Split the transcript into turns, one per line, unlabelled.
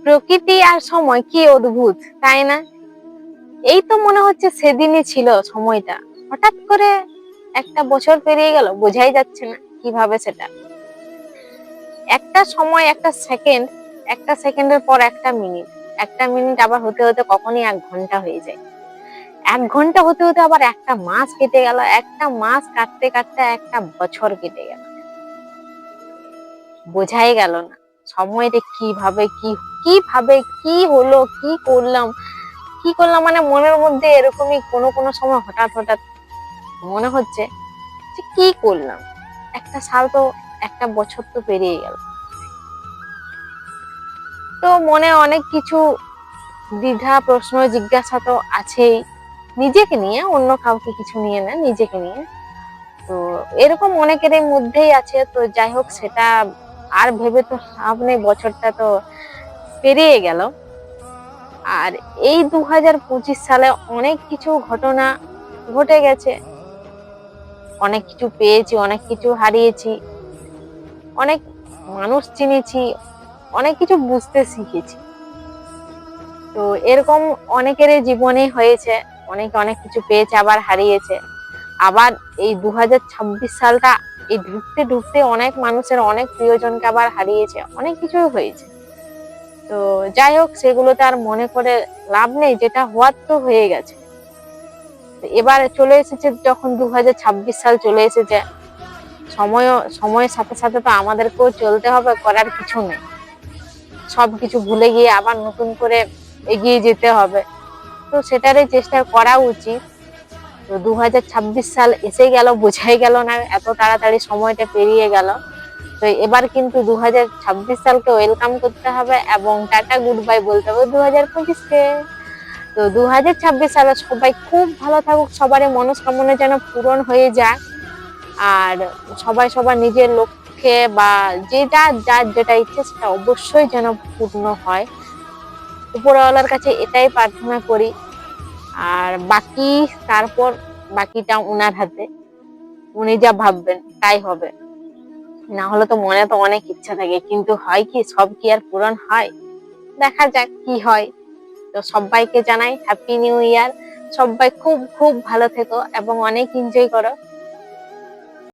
প্রকৃতি আর সময় কি অদ্ভুত, তাই না? এই তো মনে হচ্ছে সেদিনই ছিল সময়টা, হঠাৎ করে একটা বছর পেরিয়ে গেল, বোঝাই যাচ্ছে না কিভাবে সেটা। একটা সময়, একটা সেকেন্ড, একটা সেকেন্ডের পর একটা মিনিট, একটা মিনিট আবার হতে হতে কখনই 1 ঘন্টা হয়ে যায়, 1 ঘন্টা হতে হতে আবার একটা মাস কেটে গেল, একটা মাস কাটতে কাটতে একটা বছর কেটে গেল। বোঝাই গেল না সময়টা কিভাবে কিভাবে কি হলো, কি করলাম মানে মনের মধ্যে এরকমই কোনো কোনো সময় হঠাৎ হঠাৎ মনে হচ্ছে যে কি করলাম, একটা সাল তো, একটা বছর তো পেরিয়ে গেল। তো মনে অনেক কিছু দ্বিধা, প্রশ্ন, জিজ্ঞাসা তো আছেই, নিজেকে নিয়ে, অন্য কাউকে কিছু নিয়ে না, নিজেকে নিয়ে। তো এরকম অনেকেরই মধ্যেই আছে। তো যাই হোক, সেটা আর ভেবে তো লাভ নেই, বছরটা তো পেরিয়ে গেল। আর এই 2025 সালে অনেক কিছু ঘটনা ঘটে গেছে, অনেক কিছু পেয়েছি, অনেক কিছু হারিয়েছি, অনেক মানুষ চিনেছি, অনেক কিছু বুঝতে শিখেছি। তো এরকম অনেকেরই জীবনে হয়েছে, অনেকে অনেক কিছু পেয়েছে আবার হারিয়েছে। আবার এই 2026 সালটা এই ঢুকতে ঢুকতে অনেক মানুষের অনেক প্রিয়জনকে আবার হারিয়েছে, অনেক কিছুই হয়েছে। তো যাই হোক, সেগুলোতে আর মনে করে লাভ নেই, যেটা হওয়ার তো হয়ে গেছে। এবার চলে এসেছে, যখন 2026 সাল চলে এসেছে, সময়ের সাথে সাথে তো আমাদেরকেও চলতে হবে, করার কিছু নেই। সবকিছু ভুলে গিয়ে আবার নতুন করে এগিয়ে যেতে হবে। তো সেটারই চেষ্টা করা উচিত। তো 2026 সাল এসে গেল, বোঝাই গেল না এত তাড়াতাড়ি সময়টা পেরিয়ে গেল। তো এবার কিন্তু 2026 সালকে ওয়েলকাম করতে হবে এবং টাটা গুড বাই বলতে হবে 2025 কে। তো 2026 সালে সবাই খুব ভালো থাকুক, সবারই মনস্কামনা যেন পূরণ হয়ে যায়। আর সবাই সবার নিজের লক্ষ্যে বা যার যেটা ইচ্ছে সেটা অবশ্যই যেন পূর্ণ হয়। উপরওয়ালার কাছে এটাই প্রার্থনা করি। আর তারপর বাকিটা উনার হাতে, উনি যা ভাববেন তাই হবে। না হলে তো মনে তো অনেক ইচ্ছা থাকে, কিন্তু হয় কি, সব কি আর পূরণ হয়? দেখা যাক কি হয়। তো সবাইকে জানাই হ্যাপি নিউ ইয়ার। সবাই খুব খুব ভালো থেকো এবং অনেক এনজয় করো।